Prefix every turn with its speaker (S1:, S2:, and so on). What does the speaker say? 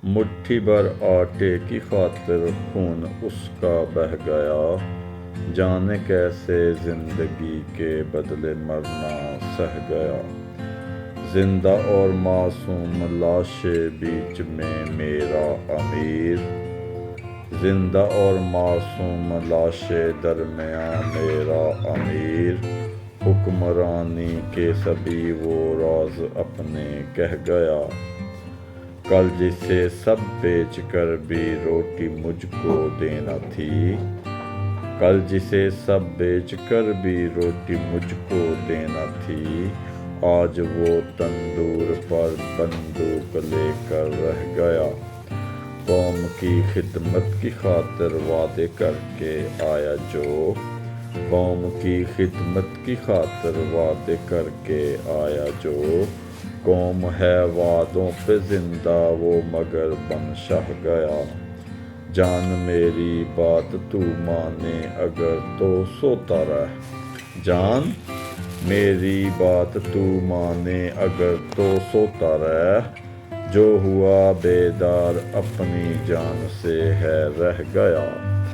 S1: مٹھی بھر آٹے کی خاطر خون اس کا بہہ گیا، جانے کیسے زندگی کے بدلے مرنا سہ گیا۔ زندہ اور معصوم لاشیں بیچ میں میرا امیر، زندہ اور معصوم لاشیں درمیان میرا امیر، حکمرانی کے سبھی وہ راز اپنے کہہ گیا۔ کل جسے سب بیچ کر بھی روٹی مجھ کو دینا تھی، کل جسے سب بیچ کر بھی روٹی مجھ کو دینا تھی، آج وہ تندور پر بندوق لے کر رہ گیا۔ قوم کی خدمت کی خاطر وعدے کر کے آیا جو، قوم کی خدمت کی خاطر وعدے کر کے آیا جو، قوم ہے وعدوں پہ زندہ وہ مگر بن شہ گیا۔ جان میری بات تو مانے اگر تو سوتا رہ، جان میری بات تو مانے اگر تو سوتا رہ، جو ہوا بیدار اپنی جان سے ہے رہ گیا۔